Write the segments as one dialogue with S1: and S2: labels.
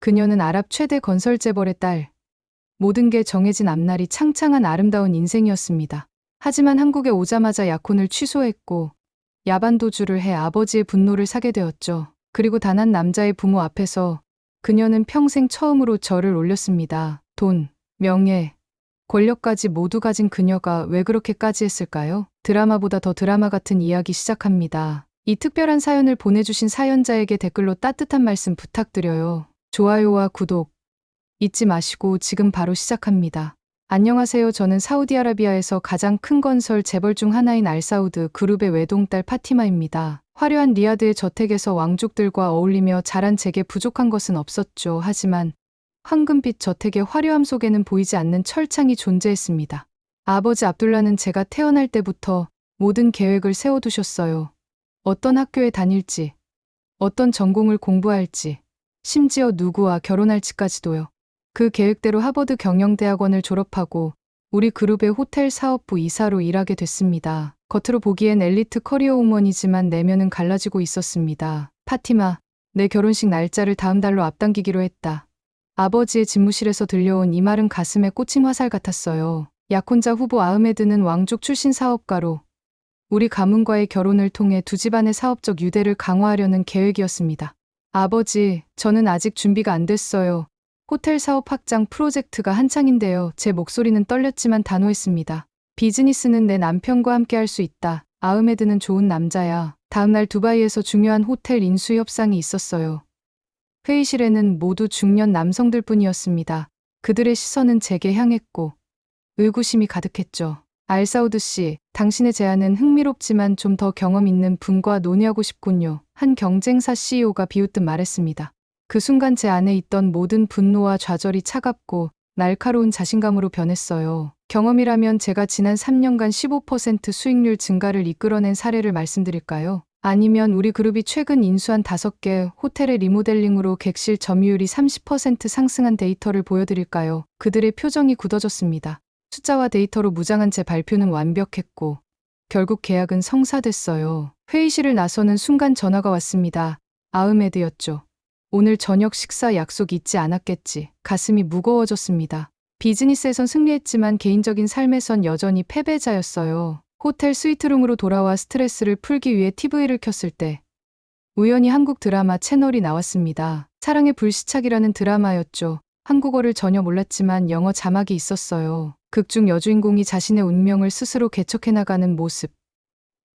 S1: 그녀는 아랍 최대 건설 재벌의 딸. 모든 게 정해진 앞날이 창창한 아름다운 인생이었습니다. 하지만 한국에 오자마자 약혼을 취소했고 야반도주를 해 아버지의 분노를 사게 되었죠. 그리고 단 한 남자의 부모 앞에서 그녀는 평생 처음으로 절을 올렸습니다. 돈, 명예, 권력까지 모두 가진 그녀가 왜 그렇게까지 했을까요? 드라마보다 더 드라마 같은 이야기 시작합니다. 이 특별한 사연을 보내주신 사연자에게 댓글로 따뜻한 말씀 부탁드려요. 좋아요와 구독 잊지 마시고 지금 바로 시작합니다. 안녕하세요. 저는 사우디아라비아에서 가장 큰 건설 재벌 중 하나인 알사우드 그룹의 외동딸 파티마입니다. 화려한 리야드의 저택에서 왕족들과 어울리며 자란 제게 부족한 것은 없었죠. 하지만 황금빛 저택의 화려함 속에는 보이지 않는 철창이 존재했습니다. 아버지 압둘라는 제가 태어날 때부터 모든 계획을 세워두셨어요. 어떤 학교에 다닐지, 어떤 전공을 공부할지, 심지어 누구와 결혼할지까지도요. 그 계획대로 하버드 경영대학원을 졸업하고 우리 그룹의 호텔 사업부 이사로 일하게 됐습니다. 겉으로 보기엔 엘리트 커리어 우먼이지만 내면은 갈라지고 있었습니다. 파티마, 내 결혼식 날짜를 다음 달로 앞당기기로 했다. 아버지의 집무실에서 들려온 이 말은 가슴에 꽂힌 화살 같았어요. 약혼자 후보 아흐메드는 왕족 출신 사업가로 우리 가문과의 결혼을 통해 두 집안의 사업적 유대를 강화하려는 계획이었습니다. 아버지, 저는 아직 준비가 안 됐어요. 호텔 사업 확장 프로젝트가 한창인데요. 제 목소리는 떨렸지만 단호했습니다. 비즈니스는 내 남편과 함께 할 수 있다. 아흐메드는 좋은 남자야. 다음날 두바이에서 중요한 호텔 인수 협상이 있었어요. 회의실에는 모두 중년 남성들뿐이었습니다. 그들의 시선은 제게 향했고 의구심이 가득했죠. 알사우드 씨, 당신의 제안은 흥미롭지만 좀 더 경험 있는 분과 논의하고 싶군요. 한 경쟁사 CEO가 비웃듯 말했습니다. 그 순간 제 안에 있던 모든 분노와 좌절이 차갑고 날카로운 자신감으로 변했어요. 경험이라면 제가 지난 3년간 15% 수익률 증가를 이끌어낸 사례를 말씀드릴까요? 아니면 우리 그룹이 최근 인수한 5개 호텔의 리모델링으로 객실 점유율이 30% 상승한 데이터를 보여드릴까요? 그들의 표정이 굳어졌습니다. 숫자와 데이터로 무장한 제 발표는 완벽했고 결국 계약은 성사됐어요. 회의실을 나서는 순간 전화가 왔습니다. 아흐메드였죠. 오늘 저녁 식사 약속 잊지 않았겠지. 가슴이 무거워졌습니다. 비즈니스에선 승리했지만 개인적인 삶에선 여전히 패배자였어요. 호텔 스위트룸으로 돌아와 스트레스를 풀기 위해 TV를 켰을 때 우연히 한국 드라마 채널이 나왔습니다. 사랑의 불시착이라는 드라마였죠. 한국어를 전혀 몰랐지만 영어 자막이 있었어요. 극중 여주인공이 자신의 운명을 스스로 개척해 나가는 모습.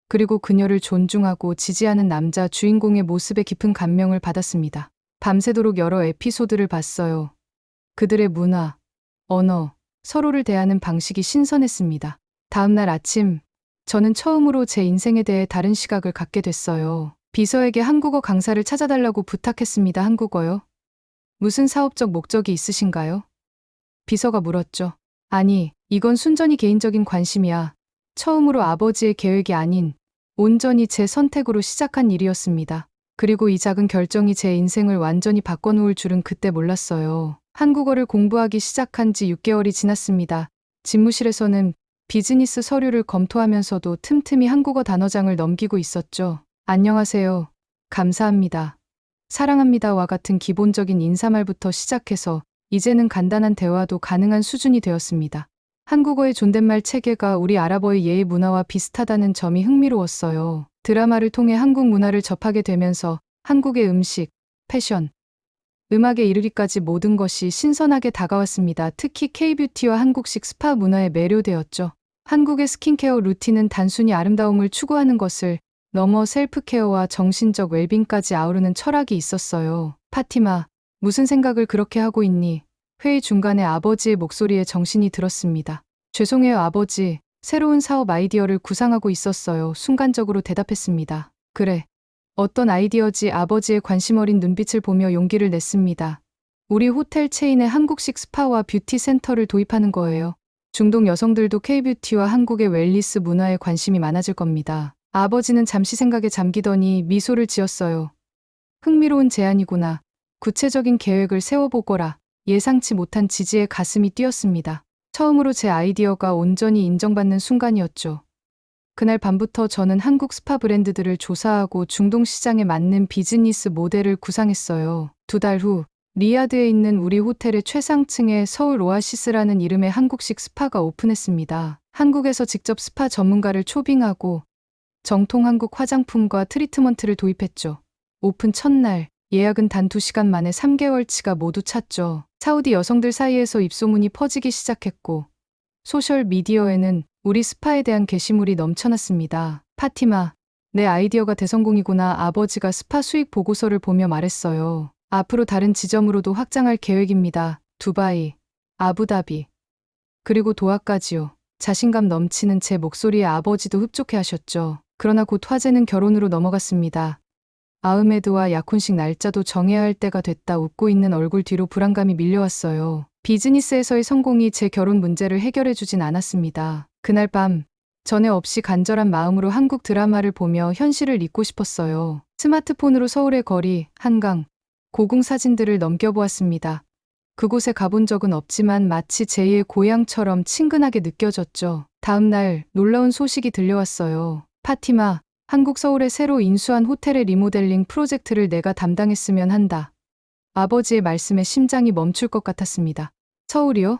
S1: 그리고 그녀를 존중하고 지지하는 남자 주인공의 모습에 깊은 감명을 받았습니다. 밤새도록 여러 에피소드를 봤어요. 그들의 문화, 언어, 서로를 대하는 방식이 신선했습니다. 다음날 아침, 저는 처음으로 제 인생에 대해 다른 시각을 갖게 됐어요. 비서에게 한국어 강사를 찾아달라고 부탁했습니다. 한국어요? 무슨 사업적 목적이 있으신가요? 비서가 물었죠. 아니, 이건 순전히 개인적인 관심이야. 처음으로 아버지의 계획이 아닌 온전히 제 선택으로 시작한 일이었습니다. 그리고 이 작은 결정이 제 인생을 완전히 바꿔놓을 줄은 그때 몰랐어요. 한국어를 공부하기 시작한 지 6개월이 지났습니다. 집무실에서는 비즈니스 서류를 검토하면서도 틈틈이 한국어 단어장을 넘기고 있었죠. 안녕하세요. 감사합니다. 사랑합니다와 같은 기본적인 인사말부터 시작해서 이제는 간단한 대화도 가능한 수준이 되었습니다. 한국어의 존댓말 체계가 우리 아랍어의 예의 문화와 비슷하다는 점이 흥미로웠어요. 드라마를 통해 한국 문화를 접하게 되면서 한국의 음식, 패션, 음악에 이르기까지 모든 것이 신선하게 다가왔습니다. 특히 K-뷰티와 한국식 스파 문화에 매료되었죠. 한국의 스킨케어 루틴은 단순히 아름다움을 추구하는 것을 넘어 셀프케어와 정신적 웰빙까지 아우르는 철학이 있었어요. 파티마, 무슨 생각을 그렇게 하고 있니? 회의 중간에 아버지의 목소리에 정신이 들었습니다. 죄송해요 아버지, 새로운 사업 아이디어를 구상하고 있었어요. 순간적으로 대답했습니다. 그래. 어떤 아이디어지? 아버지의 관심 어린 눈빛을 보며 용기를 냈습니다. 우리 호텔 체인에 한국식 스파와 뷰티 센터를 도입하는 거예요. 중동 여성들도 K-뷰티와 한국의 웰니스 문화에 관심이 많아질 겁니다. 아버지는 잠시 생각에 잠기더니 미소를 지었어요. 흥미로운 제안이구나. 구체적인 계획을 세워보거라. 예상치 못한 지지에 가슴이 뛰었습니다. 처음으로 제 아이디어가 온전히 인정받는 순간이었죠. 그날 밤부터 저는 한국 스파 브랜드들을 조사하고 중동 시장에 맞는 비즈니스 모델을 구상했어요. 2달 후 리야드에 있는 우리 호텔의 최상층에 서울 오아시스라는 이름의 한국식 스파가 오픈했습니다. 한국에서 직접 스파 전문가를 초빙하고 정통 한국 화장품과 트리트먼트를 도입했죠. 오픈 첫날 예약은 단 2시간 만에 3개월치가 모두 찼죠. 사우디 여성들 사이에서 입소문이 퍼지기 시작했고 소셜미디어에는 우리 스파에 대한 게시물이 넘쳐났습니다. 파티마, 내 아이디어가 대성공이구나. 아버지가 스파 수익 보고서를 보며 말했어요. 앞으로 다른 지점으로도 확장할 계획입니다. 두바이, 아부다비, 그리고 도하까지요. 자신감 넘치는 제 목소리에 아버지도 흡족해 하셨죠. 그러나 곧 화제는 결혼으로 넘어갔습니다. 아흐메드와 약혼식 날짜도 정해야 할 때가 됐다. 웃고 있는 얼굴 뒤로 불안감이 밀려왔어요. 비즈니스에서의 성공이 제 결혼 문제를 해결해 주진 않았습니다. 그날 밤 전에 없이 간절한 마음으로 한국 드라마를 보며 현실을 잊고 싶었어요. 스마트폰으로 서울의 거리, 한강, 고궁 사진들을 넘겨보았습니다. 그곳에 가본 적은 없지만 마치 제2의 고향처럼 친근하게 느껴졌죠. 다음 날 놀라운 소식이 들려왔어요. 파티마, 한국 서울에 새로 인수한 호텔의 리모델링 프로젝트를 내가 담당했으면 한다. 아버지의 말씀에 심장이 멈출 것 같았습니다. 서울이요?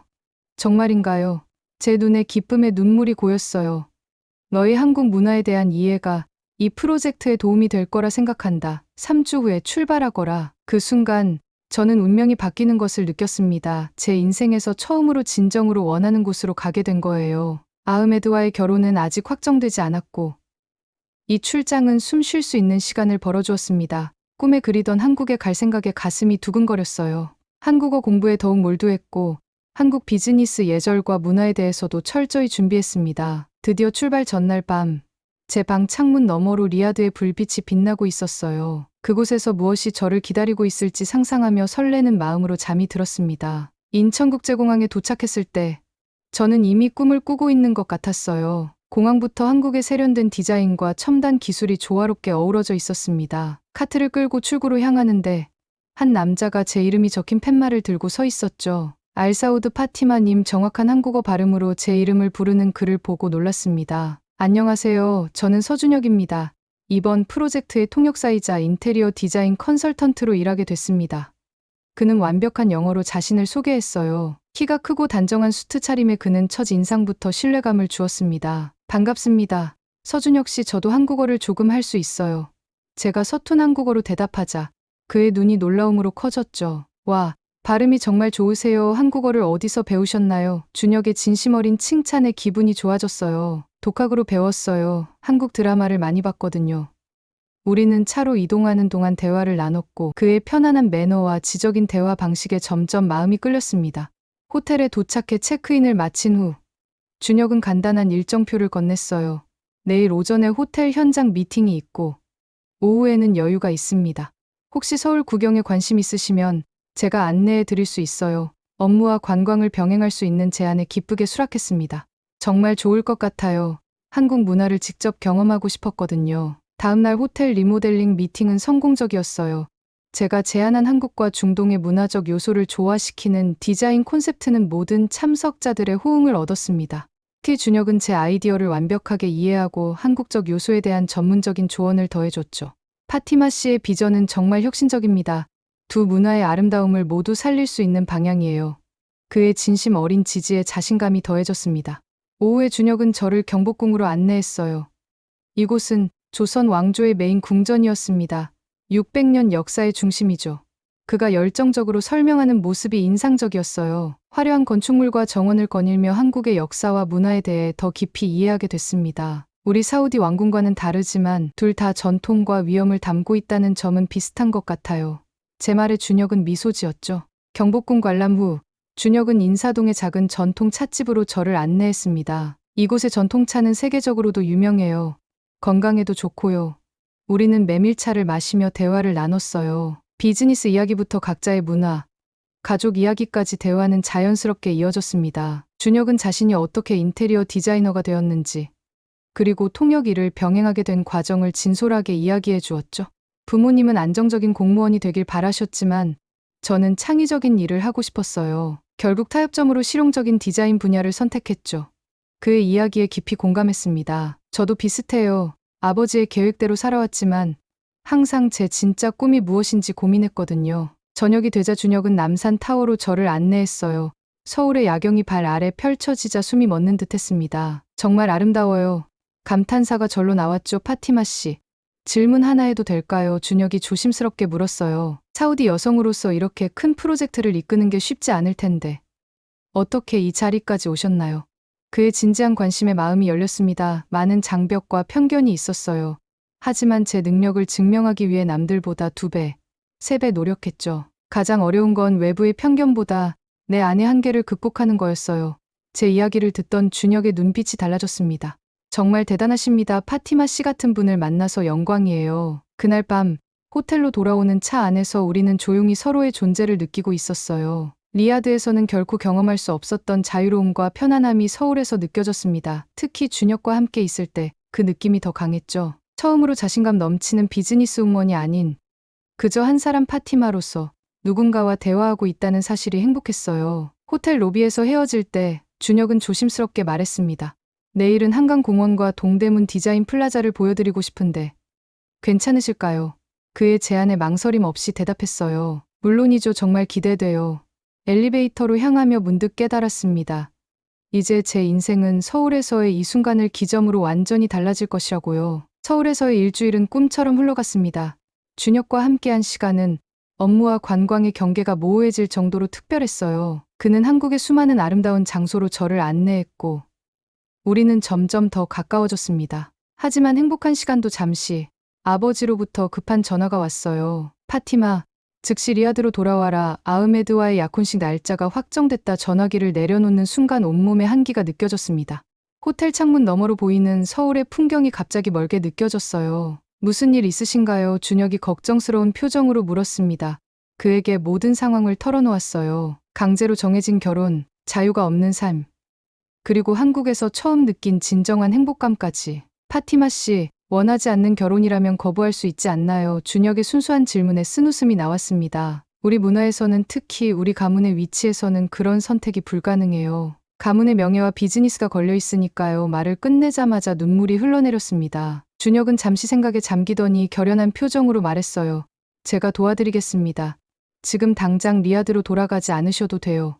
S1: 정말인가요? 제 눈에 기쁨의 눈물이 고였어요. 너희 한국 문화에 대한 이해가 이 프로젝트에 도움이 될 거라 생각한다. 3주 후에 출발하거라. 그 순간 저는 운명이 바뀌는 것을 느꼈습니다. 제 인생에서 처음으로 진정으로 원하는 곳으로 가게 된 거예요. 아흐메드와의 결혼은 아직 확정되지 않았고 이 출장은 숨 쉴 수 있는 시간을 벌어주었습니다. 꿈에 그리던 한국에 갈 생각에 가슴이 두근거렸어요. 한국어 공부에 더욱 몰두했고 한국 비즈니스 예절과 문화에 대해서도 철저히 준비했습니다. 드디어 출발 전날 밤 제 방 창문 너머로 리야드의 불빛이 빛나고 있었어요. 그곳에서 무엇이 저를 기다리고 있을지 상상하며 설레는 마음으로 잠이 들었습니다. 인천국제공항에 도착했을 때 저는 이미 꿈을 꾸고 있는 것 같았어요. 공항부터 한국의 세련된 디자인과 첨단 기술이 조화롭게 어우러져 있었습니다. 카트를 끌고 출구로 향하는데 한 남자가 제 이름이 적힌 팻말을 들고 서 있었죠. 알사우드 파티마님. 정확한 한국어 발음으로 제 이름을 부르는 그를 보고 놀랐습니다. 안녕하세요. 저는 서준혁입니다. 이번 프로젝트의 통역사이자 인테리어 디자인 컨설턴트로 일하게 됐습니다. 그는 완벽한 영어로 자신을 소개했어요. 키가 크고 단정한 수트 차림의 그는 첫 인상부터 신뢰감을 주었습니다. 반갑습니다. 서준혁 씨, 저도 한국어를 조금 할 수 있어요. 제가 서툰 한국어로 대답하자 그의 눈이 놀라움으로 커졌죠. 와, 발음이 정말 좋으세요. 한국어를 어디서 배우셨나요? 준혁의 진심 어린 칭찬에 기분이 좋아졌어요. 독학으로 배웠어요. 한국 드라마를 많이 봤거든요. 우리는 차로 이동하는 동안 대화를 나눴고 그의 편안한 매너와 지적인 대화 방식에 점점 마음이 끌렸습니다. 호텔에 도착해 체크인을 마친 후 준혁은 간단한 일정표를 건넸어요. 내일 오전에 호텔 현장 미팅이 있고 오후에는 여유가 있습니다. 혹시 서울 구경에 관심 있으시면 제가 안내해 드릴 수 있어요. 업무와 관광을 병행할 수 있는 제안에 기쁘게 수락했습니다. 정말 좋을 것 같아요. 한국 문화를 직접 경험하고 싶었거든요. 다음날 호텔 리모델링 미팅은 성공적이었어요. 제가 제안한 한국과 중동의 문화적 요소를 조화시키는 디자인 콘셉트는 모든 참석자들의 호응을 얻었습니다. 특히 준혁은 제 아이디어를 완벽하게 이해하고 한국적 요소에 대한 전문적인 조언을 더해줬죠. 파티마 씨의 비전은 정말 혁신적입니다. 두 문화의 아름다움을 모두 살릴 수 있는 방향이에요. 그의 진심 어린 지지에 자신감이 더해졌습니다. 오후에 준혁은 저를 경복궁으로 안내했어요. 이곳은 조선 왕조의 메인 궁전이었습니다. 600년 역사의 중심이죠. 그가 열정적으로 설명하는 모습이 인상적이었어요. 화려한 건축물과 정원을 거닐며 한국의 역사와 문화에 대해 더 깊이 이해하게 됐습니다. 우리 사우디 왕궁과는 다르지만 둘 다 전통과 위엄을 담고 있다는 점은 비슷한 것 같아요. 제 말에 준혁은 미소 지었죠. 경복궁 관람 후 준혁은 인사동의 작은 전통 찻집으로 저를 안내했습니다. 이곳의 전통차는 세계적으로도 유명해요. 건강에도 좋고요. 우리는 메밀차를 마시며 대화를 나눴어요. 비즈니스 이야기부터 각자의 문화, 가족 이야기까지 대화는 자연스럽게 이어졌습니다. 준혁은 자신이 어떻게 인테리어 디자이너가 되었는지, 그리고 통역 일을 병행하게 된 과정을 진솔하게 이야기해 주었죠. 부모님은 안정적인 공무원이 되길 바라셨지만 저는 창의적인 일을 하고 싶었어요. 결국 타협점으로 실용적인 디자인 분야를 선택했죠. 그의 이야기에 깊이 공감했습니다. 저도 비슷해요. 아버지의 계획대로 살아왔지만 항상 제 진짜 꿈이 무엇인지 고민했거든요. 저녁이 되자 준혁은 남산 타워로 저를 안내했어요. 서울의 야경이 발 아래 펼쳐지자 숨이 멎는 듯했습니다. 정말 아름다워요. 감탄사가 절로 나왔죠. 파티마 씨. 질문 하나 해도 될까요? 준혁이 조심스럽게 물었어요. 사우디 여성으로서 이렇게 큰 프로젝트를 이끄는 게 쉽지 않을 텐데. 어떻게 이 자리까지 오셨나요? 그의 진지한 관심에 마음이 열렸습니다. 많은 장벽과 편견이 있었어요. 하지만 제 능력을 증명하기 위해 남들보다 2배, 3배 노력했죠. 가장 어려운 건 외부의 편견보다 내 안의 한계를 극복하는 거였어요. 제 이야기를 듣던 준혁의 눈빛이 달라졌습니다. 정말 대단하십니다. 파티마 씨 같은 분을 만나서 영광이에요. 그날 밤 호텔로 돌아오는 차 안에서 우리는 조용히 서로의 존재를 느끼고 있었어요. 리야드에서는 결코 경험할 수 없었던 자유로움과 편안함이 서울에서 느껴졌습니다. 특히 준혁과 함께 있을 때 그 느낌이 더 강했죠. 처음으로 자신감 넘치는 비즈니스 우먼이 아닌 그저 한 사람 파티마로서 누군가와 대화하고 있다는 사실이 행복했어요. 호텔 로비에서 헤어질 때 준혁은 조심스럽게 말했습니다. 내일은 한강공원과 동대문 디자인 플라자를 보여드리고 싶은데 괜찮으실까요? 그의 제안에 망설임 없이 대답했어요. 물론이죠. 정말 기대돼요. 엘리베이터로 향하며 문득 깨달았습니다. 이제 제 인생은 서울에서의 이 순간을 기점으로 완전히 달라질 것이라고요. 서울에서의 일주일은 꿈처럼 흘러갔습니다. 준혁과 함께한 시간은 업무와 관광의 경계가 모호해질 정도로 특별했어요. 그는 한국의 수많은 아름다운 장소로 저를 안내했고 우리는 점점 더 가까워졌습니다. 하지만 행복한 시간도 잠시 아버지로부터 급한 전화가 왔어요. 파티마, 즉시 리야드로 돌아와라. 아흐메드와의 약혼식 날짜가 확정됐다. 전화기를 내려놓는 순간 온몸에 한기가 느껴졌습니다. 호텔 창문 너머로 보이는 서울의 풍경이 갑자기 멀게 느껴졌어요. 무슨 일 있으신가요? 준혁이 걱정스러운 표정으로 물었습니다. 그에게 모든 상황을 털어놓았어요. 강제로 정해진 결혼, 자유가 없는 삶, 그리고 한국에서 처음 느낀 진정한 행복감까지. 파티마 씨, 원하지 않는 결혼이라면 거부할 수 있지 않나요? 준혁의 순수한 질문에 쓴웃음이 나왔습니다. 우리 문화에서는, 특히 우리 가문의 위치에서는 그런 선택이 불가능해요. 가문의 명예와 비즈니스가 걸려 있으니까요. 말을 끝내자마자 눈물이 흘러내렸습니다. 준혁은 잠시 생각에 잠기더니 결연한 표정으로 말했어요. 제가 도와드리겠습니다. 지금 당장 리야드로 돌아가지 않으셔도 돼요.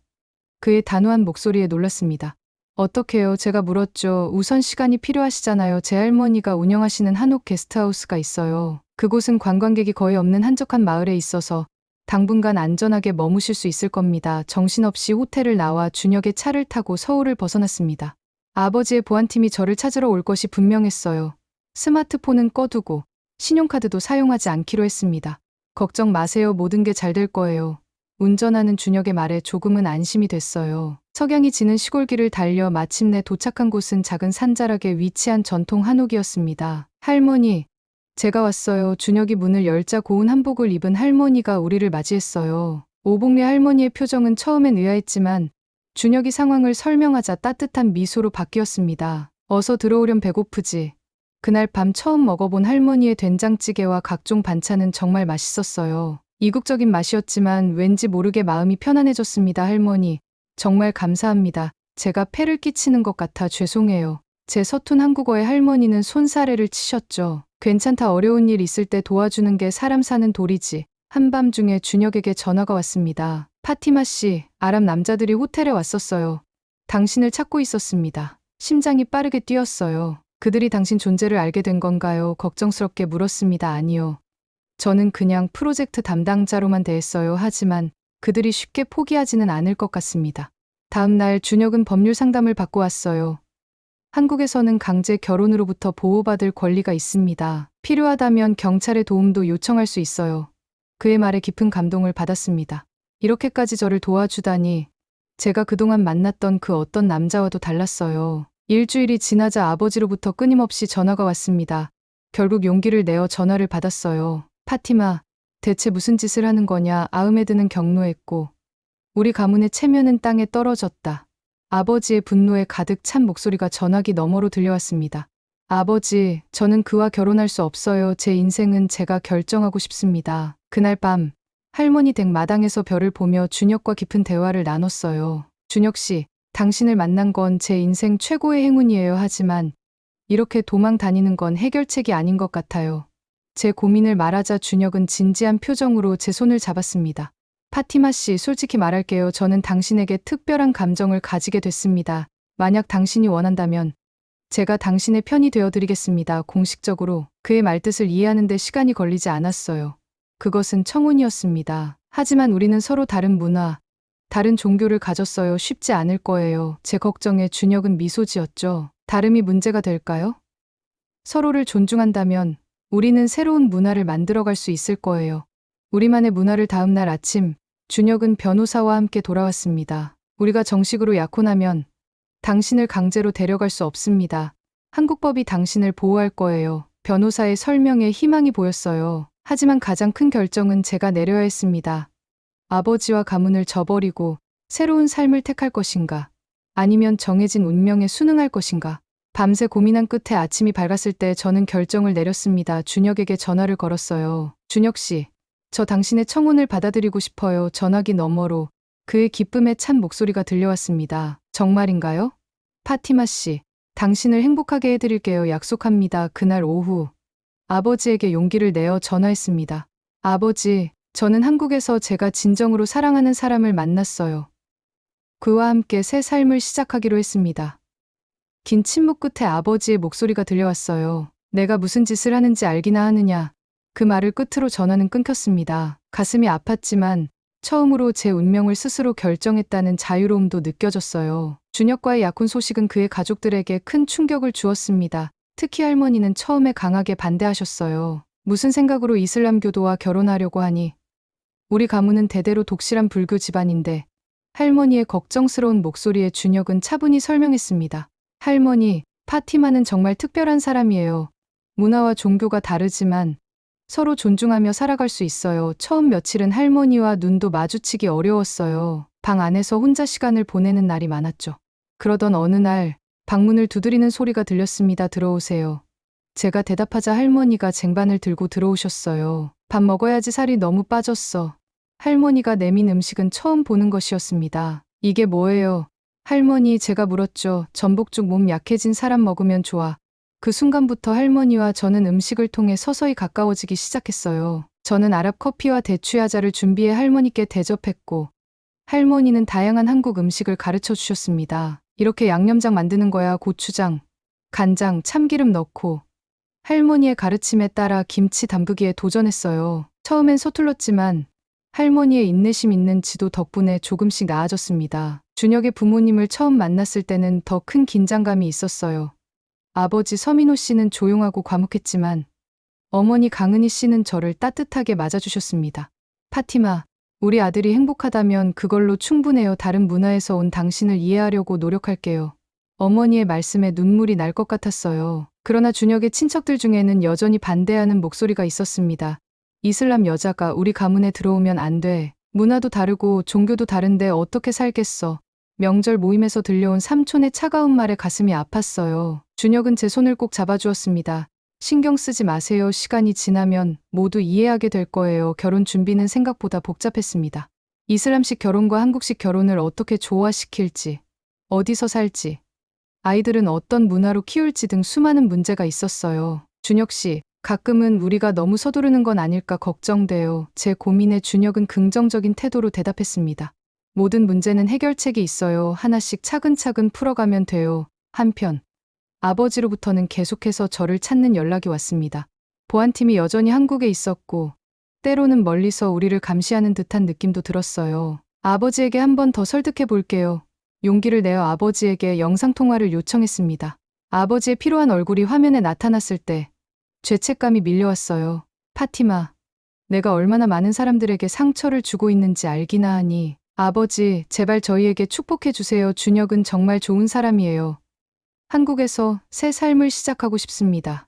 S1: 그의 단호한 목소리에 놀랐습니다. 어떻게요? 제가 물었죠. 우선 시간이 필요하시잖아요. 제 할머니가 운영하시는 한옥 게스트하우스가 있어요. 그곳은 관광객이 거의 없는 한적한 마을에 있어서 당분간 안전하게 머무실 수 있을 겁니다. 정신없이 호텔을 나와 준혁의 차를 타고 서울을 벗어났습니다. 아버지의 보안팀이 저를 찾으러 올 것이 분명했어요. 스마트폰은 꺼두고 신용카드도 사용하지 않기로 했습니다. 걱정 마세요. 모든 게 잘 될 거예요. 운전하는 준혁의 말에 조금은 안심이 됐어요. 석양이 지는 시골길을 달려 마침내 도착한 곳은 작은 산자락에 위치한 전통 한옥이었습니다. 할머니, 제가 왔어요. 준혁이 문을 열자 고운 한복을 입은 할머니가 우리를 맞이했어요. 오복래 할머니의 표정은 처음엔 의아했지만 준혁이 상황을 설명하자 따뜻한 미소로 바뀌었습니다. 어서 들어오렴. 배고프지? 그날 밤 처음 먹어본 할머니의 된장찌개와 각종 반찬은 정말 맛있었어요. 이국적인 맛이었지만 왠지 모르게 마음이 편안해졌습니다. 할머니, 정말 감사합니다. 제가 폐를 끼치는 것 같아 죄송해요. 제 서툰 한국어에 할머니는 손사래를 치셨죠. 괜찮다. 어려운 일 있을 때 도와주는 게 사람 사는 도리지. 한밤중에 준혁에게 전화가 왔습니다. 파티마 씨, 아랍 남자들이 호텔에 왔었어요. 당신을 찾고 있었습니다. 심장이 빠르게 뛰었어요. 그들이 당신 존재를 알게 된 건가요? 걱정스럽게 물었습니다. 아니요. 저는 그냥 프로젝트 담당자로만 대했어요. 하지만 그들이 쉽게 포기하지는 않을 것 같습니다. 다음 날 준혁은 법률 상담을 받고 왔어요. 한국에서는 강제 결혼으로부터 보호받을 권리가 있습니다. 필요하다면 경찰의 도움도 요청할 수 있어요. 그의 말에 깊은 감동을 받았습니다. 이렇게까지 저를 도와주다니. 제가 그동안 만났던 그 어떤 남자와도 달랐어요. 일주일이 지나자 아버지로부터 끊임없이 전화가 왔습니다. 결국 용기를 내어 전화를 받았어요. 파티마, 대체 무슨 짓을 하는 거냐? 아흐메드는 격노했고 우리 가문의 체면은 땅에 떨어졌다. 아버지의 분노에 가득 찬 목소리가 전화기 너머로 들려왔습니다. 아버지, 저는 그와 결혼할 수 없어요. 제 인생은 제가 결정하고 싶습니다. 그날 밤 할머니 댁 마당에서 별을 보며 준혁과 깊은 대화를 나눴어요. 준혁 씨, 당신을 만난 건 제 인생 최고의 행운이에요. 하지만 이렇게 도망 다니는 건 해결책이 아닌 것 같아요. 제 고민을 말하자 준혁은 진지한 표정으로 제 손을 잡았습니다. 파티마 씨, 솔직히 말할게요. 저는 당신에게 특별한 감정을 가지게 됐습니다. 만약 당신이 원한다면 제가 당신의 편이 되어드리겠습니다. 공식적으로 그의 말뜻을 이해하는 데 시간이 걸리지 않았어요. 그것은 청혼이었습니다. 하지만 우리는 서로 다른 문화, 다른 종교를 가졌어요. 쉽지 않을 거예요. 제 걱정에 준혁은 미소 지었죠. 다름이 문제가 될까요? 서로를 존중한다면 우리는 새로운 문화를 만들어갈 수 있을 거예요. 우리만의 문화를. 다음 날 아침, 준혁은 변호사와 함께 돌아왔습니다. 우리가 정식으로 약혼하면 당신을 강제로 데려갈 수 없습니다. 한국법이 당신을 보호할 거예요. 변호사의 설명에 희망이 보였어요. 하지만 가장 큰 결정은 제가 내려야 했습니다. 아버지와 가문을 저버리고 새로운 삶을 택할 것인가? 아니면 정해진 운명에 순응할 것인가? 밤새 고민한 끝에 아침이 밝았을 때 저는 결정을 내렸습니다. 준혁에게 전화를 걸었어요. 준혁 씨, 저 당신의 청혼을 받아들이고 싶어요. 전화기 너머로 그의 기쁨에 찬 목소리가 들려왔습니다. 정말인가요? 파티마 씨, 당신을 행복하게 해드릴게요. 약속합니다. 그날 오후, 아버지에게 용기를 내어 전화했습니다. 아버지, 저는 한국에서 제가 진정으로 사랑하는 사람을 만났어요. 그와 함께 새 삶을 시작하기로 했습니다. 긴 침묵 끝에 아버지의 목소리가 들려왔어요. 내가 무슨 짓을 하는지 알기나 하느냐. 그 말을 끝으로 전화는 끊겼습니다. 가슴이 아팠지만 처음으로 제 운명을 스스로 결정했다는 자유로움도 느껴졌어요. 준혁과의 약혼 소식은 그의 가족들에게 큰 충격을 주었습니다. 특히 할머니는 처음에 강하게 반대하셨어요. 무슨 생각으로 이슬람교도와 결혼하려고 하니? 우리 가문은 대대로 독실한 불교 집안인데. 할머니의 걱정스러운 목소리에 준혁은 차분히 설명했습니다. 할머니, 파티마는 정말 특별한 사람이에요. 문화와 종교가 다르지만 서로 존중하며 살아갈 수 있어요. 처음 며칠은 할머니와 눈도 마주치기 어려웠어요. 방 안에서 혼자 시간을 보내는 날이 많았죠. 그러던 어느 날 방문을 두드리는 소리가 들렸습니다. 들어오세요. 제가 대답하자 할머니가 쟁반을 들고 들어오셨어요. 밥 먹어야지, 살이 너무 빠졌어. 할머니가 내민 음식은 처음 보는 것이었습니다. 이게 뭐예요? 할머니, 제가 물었죠. 전복죽. 몸 약해진 사람 먹으면 좋아. 그 순간부터 할머니와 저는 음식을 통해 서서히 가까워지기 시작했어요. 저는 아랍 커피와 대추야자를 준비해 할머니께 대접했고, 할머니는 다양한 한국 음식을 가르쳐 주셨습니다. 이렇게 양념장 만드는 거야. 고추장, 간장, 참기름 넣고. 할머니의 가르침에 따라 김치 담그기에 도전했어요. 처음엔 서툴렀지만 할머니의 인내심 있는 지도 덕분에 조금씩 나아졌습니다. 준혁의 부모님을 처음 만났을 때는 더 큰 긴장감이 있었어요. 아버지 서민호 씨는 조용하고 과묵했지만 어머니 강은희 씨는 저를 따뜻하게 맞아주셨습니다. 파티마, 우리 아들이 행복하다면 그걸로 충분해요. 다른 문화에서 온 당신을 이해하려고 노력할게요. 어머니의 말씀에 눈물이 날 것 같았어요. 그러나 준혁의 친척들 중에는 여전히 반대하는 목소리가 있었습니다. 이슬람 여자가 우리 가문에 들어오면 안 돼. 문화도 다르고 종교도 다른데 어떻게 살겠어. 명절 모임에서 들려온 삼촌의 차가운 말에 가슴이 아팠어요. 준혁은 제 손을 꼭 잡아주었습니다. 신경 쓰지 마세요. 시간이 지나면 모두 이해하게 될 거예요. 결혼 준비는 생각보다 복잡했습니다. 이슬람식 결혼과 한국식 결혼을 어떻게 조화시킬지, 어디서 살지, 아이들은 어떤 문화로 키울지 등 수많은 문제가 있었어요. 준혁 씨, 가끔은 우리가 너무 서두르는 건 아닐까 걱정돼요. 제 고민에 준혁은 긍정적인 태도로 대답했습니다. 모든 문제는 해결책이 있어요. 하나씩 차근차근 풀어가면 돼요. 한편 아버지로부터는 계속해서 저를 찾는 연락이 왔습니다. 보안팀이 여전히 한국에 있었고 때로는 멀리서 우리를 감시하는 듯한 느낌도 들었어요. 아버지에게 한 번 더 설득해 볼게요. 용기를 내어 아버지에게 영상통화를 요청했습니다. 아버지의 피로한 얼굴이 화면에 나타났을 때 죄책감이 밀려왔어요. 파티마, 내가 얼마나 많은 사람들에게 상처를 주고 있는지 알기나 하니. 아버지, 제발 저희에게 축복해 주세요. 준혁은 정말 좋은 사람이에요. 한국에서 새 삶을 시작하고 싶습니다.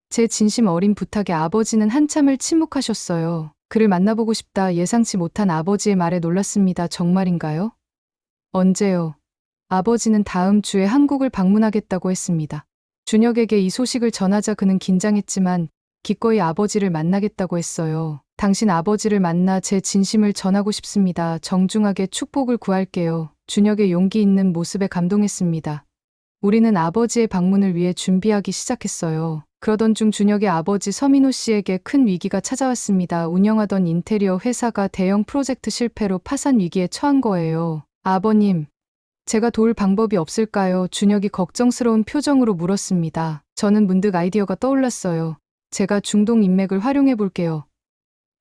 S1: 제 진심 어린 부탁에 아버지는 한참을 침묵하셨어요. 그를 만나보고 싶다. 예상치 못한 아버지의 말에 놀랐습니다. 정말인가요? 언제요? 아버지는 다음 주에 한국을 방문하겠다고 했습니다. 준혁에게 이 소식을 전하자 그는 긴장했지만 기꺼이 아버지를 만나겠다고 했어요. 당신 아버지를 만나 제 진심을 전하고 싶습니다. 정중하게 축복을 구할게요. 준혁의 용기 있는 모습에 감동했습니다. 우리는 아버지의 방문을 위해 준비하기 시작했어요. 그러던 중 준혁의 아버지 서민호 씨에게 큰 위기가 찾아왔습니다. 운영하던 인테리어 회사가 대형 프로젝트 실패로 파산 위기에 처한 거예요. 아버님, 제가 도울 방법이 없을까요? 준혁이 걱정스러운 표정으로 물었습니다. 저는 문득 아이디어가 떠올랐어요. 제가 중동 인맥을 활용해 볼게요.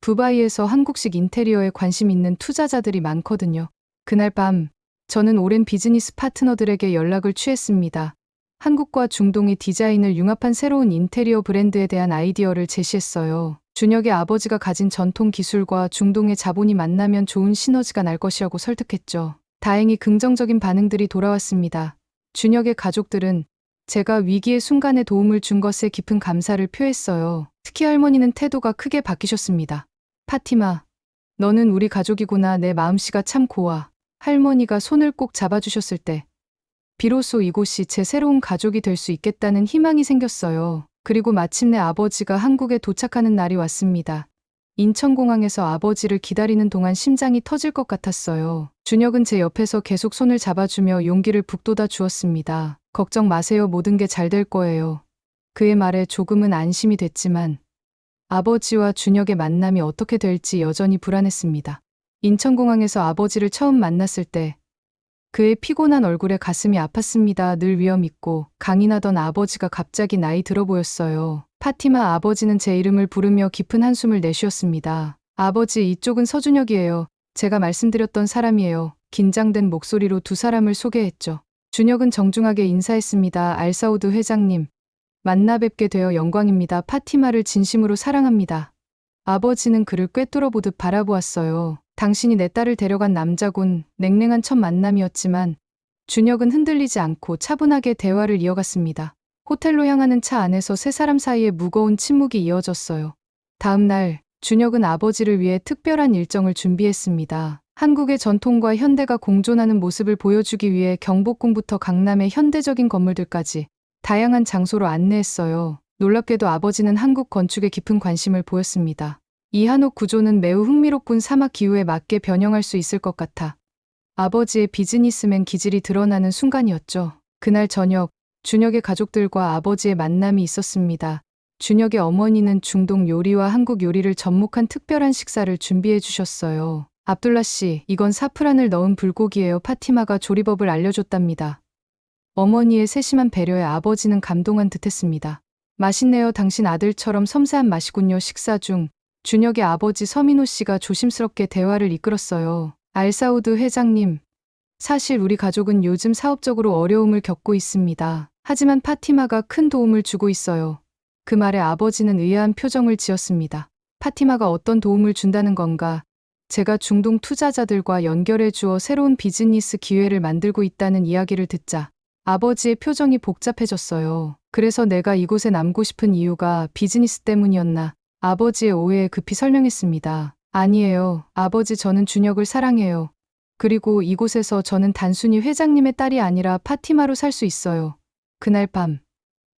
S1: 두바이에서 한국식 인테리어에 관심 있는 투자자들이 많거든요. 그날 밤, 저는 오랜 비즈니스 파트너들에게 연락을 취했습니다. 한국과 중동의 디자인을 융합한 새로운 인테리어 브랜드에 대한 아이디어를 제시했어요. 준혁의 아버지가 가진 전통 기술과 중동의 자본이 만나면 좋은 시너지가 날 것이라고 설득했죠. 다행히 긍정적인 반응들이 돌아왔습니다. 준혁의 가족들은 제가 위기의 순간에 도움을 준 것에 깊은 감사를 표했어요. 특히 할머니는 태도가 크게 바뀌셨습니다. 파티마, 너는 우리 가족이구나. 내 마음씨가 참 고와. 할머니가 손을 꼭 잡아주셨을 때 비로소 이곳이 제 새로운 가족이 될 수 있겠다는 희망이 생겼어요. 그리고 마침내 아버지가 한국에 도착하는 날이 왔습니다. 인천공항에서 아버지를 기다리는 동안 심장이 터질 것 같았어요. 준혁은 제 옆에서 계속 손을 잡아주며 용기를 북돋아 주었습니다. 걱정 마세요. 모든 게 잘 될 거예요. 그의 말에 조금은 안심이 됐지만 아버지와 준혁의 만남이 어떻게 될지 여전히 불안했습니다. 인천공항에서 아버지를 처음 만났을 때 그의 피곤한 얼굴에 가슴이 아팠습니다. 늘 위험 있고 강인하던 아버지가 갑자기 나이 들어 보였어요. 파티마 아버지는 제 이름을 부르며 깊은 한숨을 내쉬었습니다. 아버지, 이쪽은 서준혁이에요. 제가 말씀드렸던 사람이에요. 긴장된 목소리로 두 사람을 소개했죠. 준혁은 정중하게 인사했습니다. 알사우드 회장님, 만나 뵙게 되어 영광입니다. 파티마를 진심으로 사랑합니다. 아버지는 그를 꿰뚫어보듯 바라보았어요. 당신이 내 딸을 데려간 남자군. 냉랭한 첫 만남이었지만 준혁은 흔들리지 않고 차분하게 대화를 이어갔습니다. 호텔로 향하는 차 안에서 세 사람 사이에 무거운 침묵이 이어졌어요. 다음 날, 준혁은 아버지를 위해 특별한 일정을 준비했습니다. 한국의 전통과 현대가 공존하는 모습을 보여주기 위해 경복궁부터 강남의 현대적인 건물들까지 다양한 장소로 안내했어요. 놀랍게도 아버지는 한국 건축에 깊은 관심을 보였습니다. 이 한옥 구조는 매우 흥미롭군. 사막 기후에 맞게 변형할 수 있을 것 같아. 아버지의 비즈니스맨 기질이 드러나는 순간이었죠. 그날 저녁, 준혁의 가족들과 아버지의 만남이 있었습니다. 준혁의 어머니는 중동 요리와 한국 요리를 접목한 특별한 식사를 준비해 주셨어요. 압둘라 씨, 이건 사프란을 넣은 불고기예요. 파티마가 조리법을 알려줬답니다. 어머니의 세심한 배려에 아버지는 감동한 듯했습니다. 맛있네요. 당신 아들처럼 섬세한 맛이군요. 식사 중 준혁의 아버지 서민호 씨가 조심스럽게 대화를 이끌었어요. 알사우드 회장님, 사실 우리 가족은 요즘 사업적으로 어려움을 겪고 있습니다. 하지만 파티마가 큰 도움을 주고 있어요. 그 말에 아버지는 의아한 표정을 지었습니다. 파티마가 어떤 도움을 준다는 건가? 제가 중동 투자자들과 연결해 주어 새로운 비즈니스 기회를 만들고 있다는 이야기를 듣자 아버지의 표정이 복잡해졌어요. 그래서 내가 이곳에 남고 싶은 이유가 비즈니스 때문이었나? 아버지의 오해에 급히 설명했습니다. 아니에요. 아버지, 저는 준혁을 사랑해요. 그리고 이곳에서 저는 단순히 회장님의 딸이 아니라 파티마로 살 수 있어요. 그날 밤,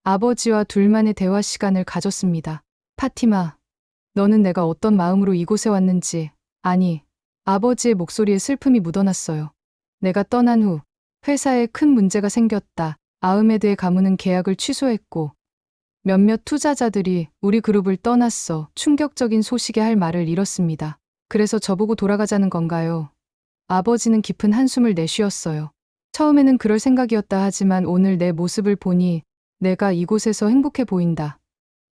S1: 아버지와 둘만의 대화 시간을 가졌습니다. 파티마, 너는 내가 어떤 마음으로 이곳에 왔는지, 아니, 아버지의 목소리에 슬픔이 묻어났어요. 내가 떠난 후 회사에 큰 문제가 생겼다. 아흐메드의 가문은 계약을 취소했고 몇몇 투자자들이 우리 그룹을 떠났어. 충격적인 소식에 할 말을 잃었습니다. 그래서 저보고 돌아가자는 건가요? 아버지는 깊은 한숨을 내쉬었어요. 처음에는 그럴 생각이었다. 하지만 오늘 내 모습을 보니 내가 이곳에서 행복해 보인다.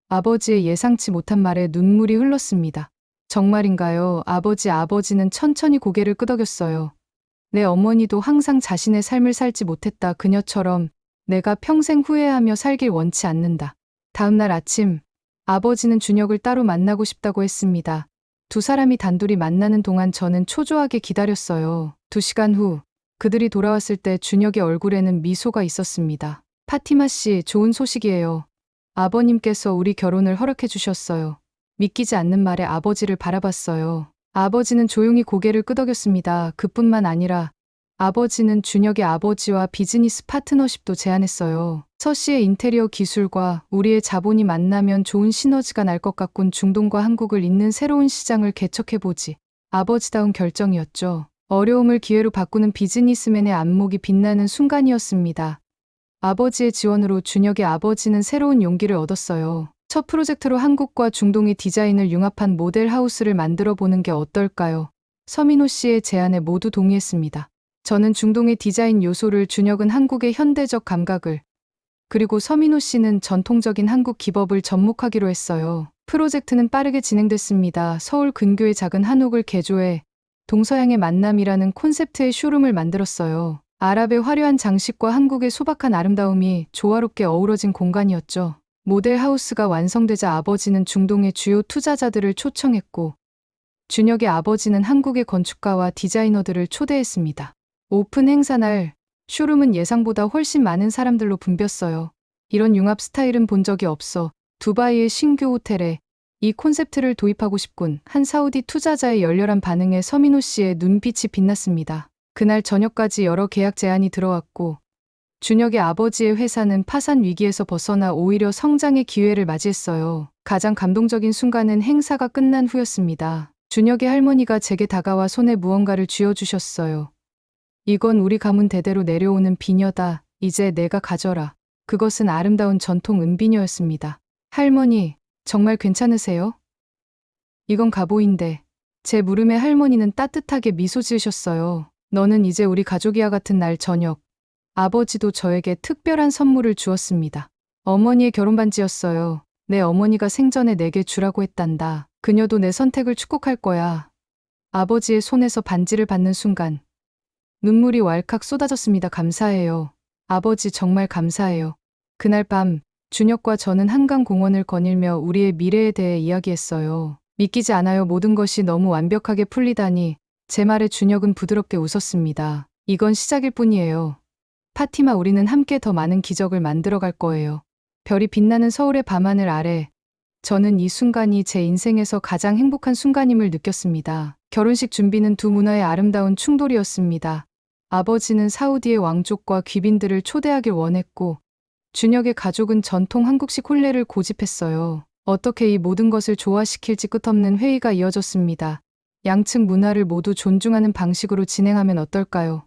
S1: 아버지의 예상치 못한 말에 눈물이 흘렀습니다. 정말인가요? 아버지는 천천히 고개를 끄덕였어요. 내 어머니도 항상 자신의 삶을 살지 못했다. 그녀처럼 내가 평생 후회하며 살길 원치 않는다. 다음 날 아침, 아버지는 준혁을 따로 만나고 싶다고 했습니다. 두 사람이 단둘이 만나는 동안 저는 초조하게 기다렸어요. 2시간 후, 그들이 돌아왔을 때 준혁의 얼굴에는 미소가 있었습니다. 파티마 씨, 좋은 소식이에요. 아버님께서 우리 결혼을 허락해 주셨어요. 믿기지 않는 말에 아버지를 바라봤어요. 아버지는 조용히 고개를 끄덕였습니다. 그뿐만 아니라 아버지는 준혁의 아버지와 비즈니스 파트너십도 제안했어요. 서 씨의 인테리어 기술과 우리의 자본이 만나면 좋은 시너지가 날 것 같군. 중동과 한국을 잇는 새로운 시장을 개척해보지. 아버지다운 결정이었죠. 어려움을 기회로 바꾸는 비즈니스맨의 안목이 빛나는 순간이었습니다. 아버지의 지원으로 준혁의 아버지는 새로운 용기를 얻었어요. 첫 프로젝트로 한국과 중동의 디자인을 융합한 모델 하우스를 만들어 보는 게 어떨까요? 서민호 씨의 제안에 모두 동의했습니다. 저는 중동의 디자인 요소를, 준혁은 한국의 현대적 감각을, 그리고 서민호 씨는 전통적인 한국 기법을 접목하기로 했어요. 프로젝트는 빠르게 진행됐습니다. 서울 근교의 작은 한옥을 개조해 동서양의 만남이라는 콘셉트의 쇼룸을 만들었어요. 아랍의 화려한 장식과 한국의 소박한 아름다움이 조화롭게 어우러진 공간이었죠. 모델 하우스가 완성되자 아버지는 중동의 주요 투자자들을 초청했고, 준혁의 아버지는 한국의 건축가와 디자이너들을 초대했습니다. 오픈 행사 날, 쇼룸은 예상보다 훨씬 많은 사람들로 붐볐어요. 이런 융합 스타일은 본 적이 없어. 두바이의 신규 호텔에 이 콘셉트를 도입하고 싶군. 한 사우디 투자자의 열렬한 반응에 서민호 씨의 눈빛이 빛났습니다. 그날 저녁까지 여러 계약 제안이 들어왔고, 준혁의 아버지의 회사는 파산 위기에서 벗어나 오히려 성장의 기회를 맞이했어요. 가장 감동적인 순간은 행사가 끝난 후였습니다. 준혁의 할머니가 제게 다가와 손에 무언가를 쥐어주셨어요. 이건 우리 가문 대대로 내려오는 비녀다. 이제 내가 가져라. 그것은 아름다운 전통 은비녀였습니다. 할머니, 정말 괜찮으세요? 이건 갑오인데. 제 물음에 할머니는 따뜻하게 미소 지으셨어요. 너는 이제 우리 가족이야. 같은 날 저녁, 아버지도 저에게 특별한 선물을 주었습니다. 어머니의 결혼반지였어요. 내 어머니가 생전에 내게 주라고 했단다. 그녀도 내 선택을 축복할 거야. 아버지의 손에서 반지를 받는 순간 눈물이 왈칵 쏟아졌습니다. 감사해요. 아버지, 정말 감사해요. 그날 밤 준혁과 저는 한강공원을 거닐며 우리의 미래에 대해 이야기했어요. 믿기지 않아요. 모든 것이 너무 완벽하게 풀리다니. 제 말에 준혁은 부드럽게 웃었습니다. 이건 시작일 뿐이에요. 파티마, 우리는 함께 더 많은 기적을 만들어갈 거예요. 별이 빛나는 서울의 밤하늘 아래, 저는 이 순간이 제 인생에서 가장 행복한 순간임을 느꼈습니다. 결혼식 준비는 두 문화의 아름다운 충돌이었습니다. 아버지는 사우디의 왕족과 귀빈들을 초대하길 원했고, 준혁의 가족은 전통 한국식 혼례를 고집했어요. 어떻게 이 모든 것을 조화시킬지 끝없는 회의가 이어졌습니다. 양측 문화를 모두 존중하는 방식으로 진행하면 어떨까요?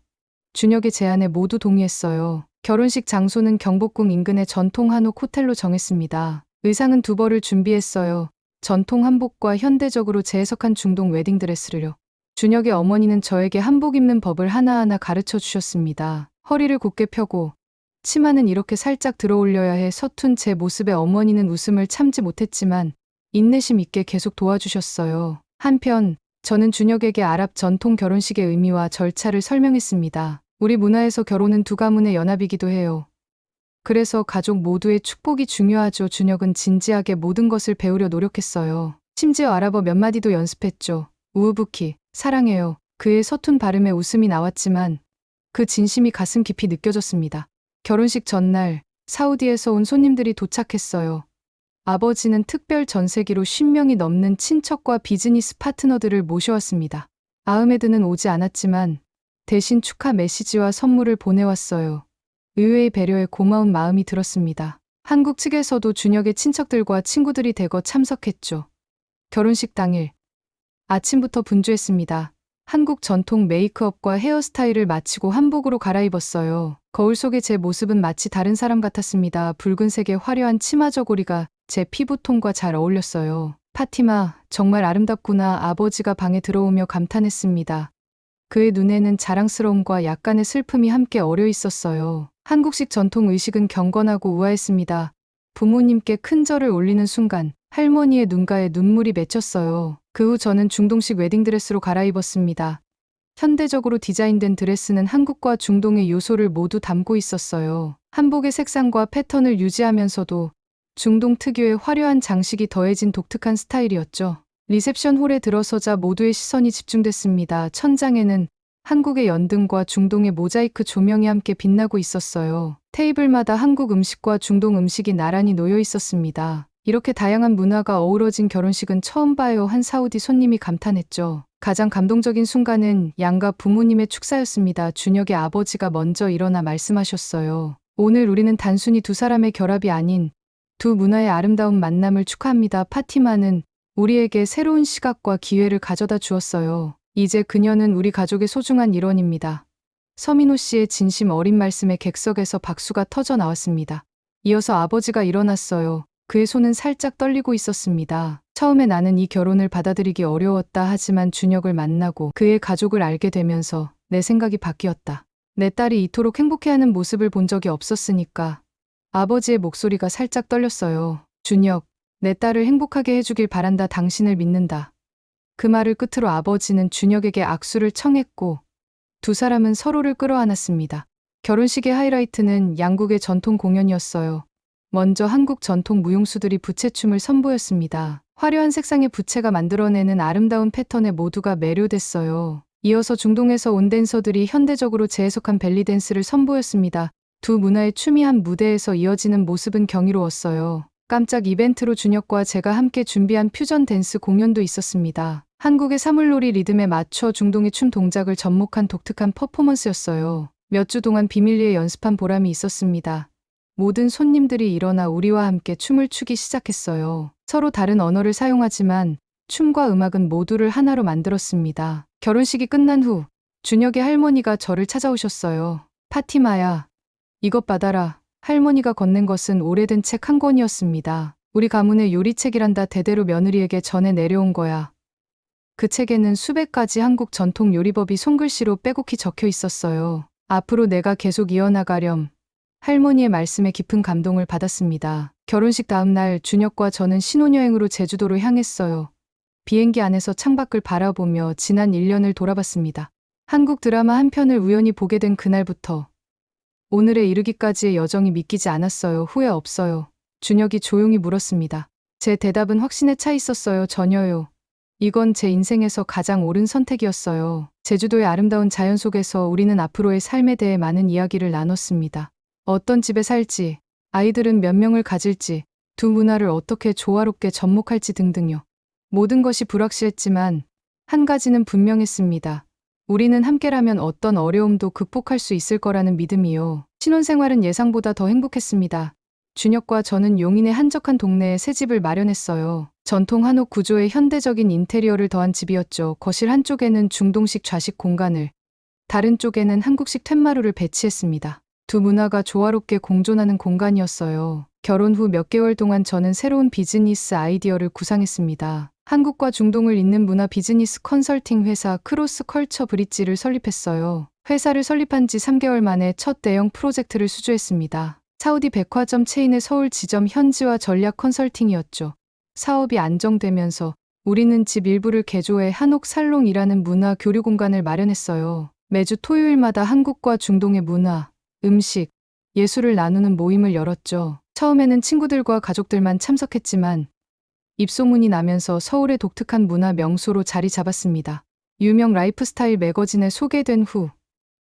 S1: 준혁의 제안에 모두 동의했어요. 결혼식 장소는 경복궁 인근의 전통 한옥 호텔로 정했습니다. 의상은 두 벌을 준비했어요. 전통 한복과 현대적으로 재해석한 중동 웨딩드레스를요. 준혁의 어머니는 저에게 한복 입는 법을 하나하나 가르쳐 주셨습니다. 허리를 곧게 펴고 치마는 이렇게 살짝 들어 올려야 해. 서툰 제 모습에 어머니는 웃음을 참지 못했지만 인내심 있게 계속 도와주셨어요. 한편 저는 준혁에게 아랍 전통 결혼식의 의미와 절차를 설명했습니다. 우리 문화에서 결혼은 두 가문의 연합이기도 해요. 그래서 가족 모두의 축복이 중요하죠. 준혁은 진지하게 모든 것을 배우려 노력했어요. 심지어 아랍어 몇 마디도 연습했죠. 우우부키, 사랑해요. 그의 서툰 발음에 웃음이 나왔지만 그 진심이 가슴 깊이 느껴졌습니다. 결혼식 전날 사우디에서 온 손님들이 도착했어요. 아버지는 특별 전세기로 10명이 넘는 친척과 비즈니스 파트너들을 모셔왔습니다. 아흐메드는 오지 않았지만 대신 축하 메시지와 선물을 보내왔어요. 의외의 배려에 고마운 마음이 들었습니다. 한국 측에서도 준혁의 친척들과 친구들이 대거 참석했죠. 결혼식 당일 아침부터 분주했습니다. 한국 전통 메이크업과 헤어스타일을 마치고 한복으로 갈아입었어요. 거울 속의 제 모습은 마치 다른 사람 같았습니다. 붉은색의 화려한 치마 저고리가 제 피부톤과 잘 어울렸어요. 파티마, 정말 아름답구나. 아버지가 방에 들어오며 감탄했습니다. 그의 눈에는 자랑스러움과 약간의 슬픔이 함께 어려 있었어요. 한국식 전통 의식은 경건하고 우아했습니다. 부모님께 큰 절을 올리는 순간 할머니의 눈가에 눈물이 맺혔어요. 그 후 저는 중동식 웨딩드레스로 갈아입었습니다. 현대적으로 디자인된 드레스는 한국과 중동의 요소를 모두 담고 있었어요. 한복의 색상과 패턴을 유지하면서도 중동 특유의 화려한 장식이 더해진 독특한 스타일이었죠. 리셉션 홀에 들어서자 모두의 시선이 집중됐습니다. 천장에는 한국의 연등과 중동의 모자이크 조명이 함께 빛나고 있었어요. 테이블마다 한국 음식과 중동 음식이 나란히 놓여 있었습니다. 이렇게 다양한 문화가 어우러진 결혼식은 처음 봐요. 한 사우디 손님이 감탄했죠. 가장 감동적인 순간은 양가 부모님의 축사였습니다. 준혁의 아버지가 먼저 일어나 말씀하셨어요. 오늘 우리는 단순히 두 사람의 결합이 아닌 두 문화의 아름다운 만남을 축하합니다. 파티마는 우리에게 새로운 시각과 기회를 가져다 주었어요. 이제 그녀는 우리 가족의 소중한 일원입니다. 서민호 씨의 진심 어린 말씀에 객석에서 박수가 터져 나왔습니다. 이어서 아버지가 일어났어요. 그의 손은 살짝 떨리고 있었습니다. 처음에 나는 이 결혼을 받아들이기 어려웠다. 하지만 준혁을 만나고 그의 가족을 알게 되면서 내 생각이 바뀌었다. 내 딸이 이토록 행복해하는 모습을 본 적이 없었으니까. 아버지의 목소리가 살짝 떨렸어요. 준혁, 내 딸을 행복하게 해주길 바란다. 당신을 믿는다. 그 말을 끝으로 아버지는 준혁에게 악수를 청했고 두 사람은 서로를 끌어안았습니다. 결혼식의 하이라이트는 양국의 전통 공연이었어요. 먼저 한국 전통 무용수들이 부채춤을 선보였습니다. 화려한 색상의 부채가 만들어내는 아름다운 패턴에 모두가 매료됐어요. 이어서 중동에서 온 댄서들이 현대적으로 재해석한 벨리 댄스를 선보였습니다. 두 문화의 춤이 한 무대에서 이어지는 모습은 경이로웠어요. 깜짝 이벤트로 준혁과 제가 함께 준비한 퓨전 댄스 공연도 있었습니다. 한국의 사물놀이 리듬에 맞춰 중동의 춤 동작을 접목한 독특한 퍼포먼스였어요. 몇 주 동안 비밀리에 연습한 보람이 있었습니다. 모든 손님들이 일어나 우리와 함께 춤을 추기 시작했어요. 서로 다른 언어를 사용하지만 춤과 음악은 모두를 하나로 만들었습니다. 결혼식이 끝난 후 준혁의 할머니가 저를 찾아오셨어요. 파티마야, 이것 받아라. 할머니가 건넨 것은 오래된 책 한 권이었습니다. 우리 가문의 요리책이란다. 대대로 며느리에게 전해 내려온 거야. 그 책에는 수백 가지 한국 전통 요리법이 손글씨로 빼곡히 적혀 있었어요. 앞으로 내가 계속 이어나가렴. 할머니의 말씀에 깊은 감동을 받았습니다. 결혼식 다음 날 준혁과 저는 신혼여행으로 제주도로 향했어요. 비행기 안에서 창밖을 바라보며 지난 1년을 돌아봤습니다. 한국 드라마 한 편을 우연히 보게 된 그날부터 오늘에 이르기까지의 여정이 믿기지 않았어요. 후회 없어요. 준혁이 조용히 물었습니다. 제 대답은 확신에 차 있었어요. 전혀요. 이건 제 인생에서 가장 옳은 선택이었어요. 제주도의 아름다운 자연 속에서 우리는 앞으로의 삶에 대해 많은 이야기를 나눴습니다. 어떤 집에 살지, 아이들은 몇 명을 가질지, 두 문화를 어떻게 조화롭게 접목할지 등등요. 모든 것이 불확실했지만 한 가지는 분명했습니다. 우리는 함께라면 어떤 어려움도 극복할 수 있을 거라는 믿음이요. 신혼생활은 예상보다 더 행복했습니다. 준혁과 저는 용인의 한적한 동네에 새 집을 마련했어요. 전통 한옥 구조의 현대적인 인테리어를 더한 집이었죠. 거실 한쪽에는 중동식 좌식 공간을, 다른 쪽에는 한국식 툇마루를 배치했습니다. 두 문화가 조화롭게 공존하는 공간이었어요. 결혼 후 몇 개월 동안 저는 새로운 비즈니스 아이디어를 구상했습니다. 한국과 중동을 잇는 문화 비즈니스 컨설팅 회사 크로스 컬처 브릿지를 설립했어요. 회사를 설립한 지 3개월 만에 첫 대형 프로젝트를 수주했습니다. 사우디 백화점 체인의 서울 지점 현지화 전략 컨설팅이었죠. 사업이 안정되면서 우리는 집 일부를 개조해 한옥 살롱이라는 문화 교류 공간을 마련했어요. 매주 토요일마다 한국과 중동의 문화, 음식, 예술을 나누는 모임을 열었죠. 처음에는 친구들과 가족들만 참석했지만 입소문이 나면서 서울의 독특한 문화 명소로 자리 잡았습니다. 유명 라이프스타일 매거진에 소개된 후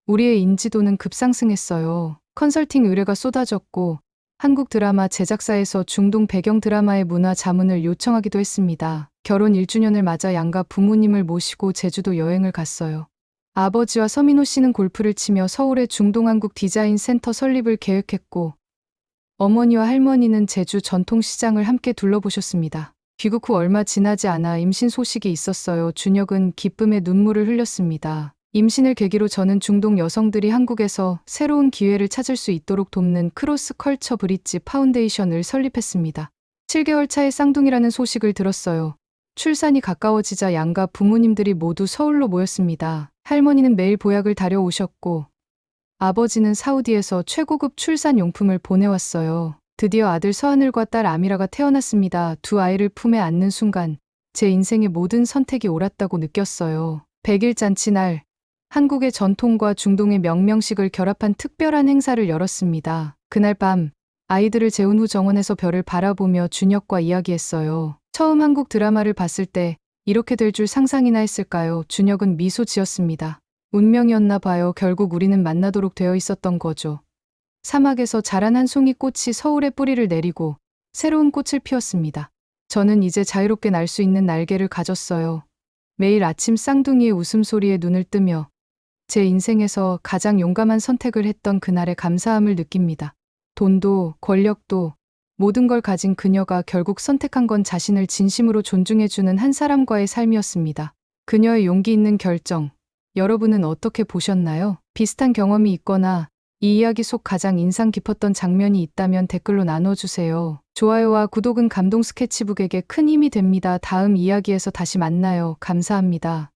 S1: 우리의 인지도는 급상승했어요. 컨설팅 의뢰가 쏟아졌고 한국 드라마 제작사에서 중동 배경 드라마의 문화 자문을 요청하기도 했습니다. 결혼 1주년을 맞아 양가 부모님을 모시고 제주도 여행을 갔어요. 아버지와 서민호 씨는 골프를 치며 서울의 중동 한국 디자인 센터 설립을 계획했고 어머니와 할머니는 제주 전통시장을 함께 둘러보셨습니다. 귀국 후 얼마 지나지 않아 임신 소식이 있었어요. 준혁은 기쁨의 눈물을 흘렸습니다. 임신을 계기로 저는 중동 여성들이 한국에서 새로운 기회를 찾을 수 있도록 돕는 크로스 컬처 브릿지 파운데이션을 설립했습니다. 7개월 차에 쌍둥이라는 소식을 들었어요. 출산이 가까워지자 양가 부모님들이 모두 서울로 모였습니다. 할머니는 매일 보약을 다려오셨고 아버지는 사우디에서 최고급 출산 용품을 보내왔어요. 드디어 아들 서하늘과 딸 아미라가 태어났습니다. 두 아이를 품에 안는 순간 제 인생의 모든 선택이 옳았다고 느꼈어요. 100일 잔치 날 한국의 전통과 중동의 명명식을 결합한 특별한 행사를 열었습니다. 그날 밤 아이들을 재운 후 정원에서 별을 바라보며 준혁과 이야기했어요. 처음 한국 드라마를 봤을 때 이렇게 될 줄 상상이나 했을까요? 준혁은 미소 지었습니다. 운명이었나 봐요. 결국 우리는 만나도록 되어 있었던 거죠. 사막에서 자란 한 송이 꽃이 서울에 뿌리를 내리고 새로운 꽃을 피웠습니다. 저는 이제 자유롭게 날 수 있는 날개를 가졌어요. 매일 아침 쌍둥이의 웃음소리에 눈을 뜨며 제 인생에서 가장 용감한 선택을 했던 그날의 감사함을 느낍니다. 돈도 권력도 모든 걸 가진 그녀가 결국 선택한 건 자신을 진심으로 존중해주는 한 사람과의 삶이었습니다. 그녀의 용기 있는 결정, 여러분은 어떻게 보셨나요? 비슷한 경험이 있거나 이 이야기 속 가장 인상 깊었던 장면이 있다면 댓글로 나눠주세요. 좋아요와 구독은 감동 스케치북에게 큰 힘이 됩니다. 다음 이야기에서 다시 만나요. 감사합니다.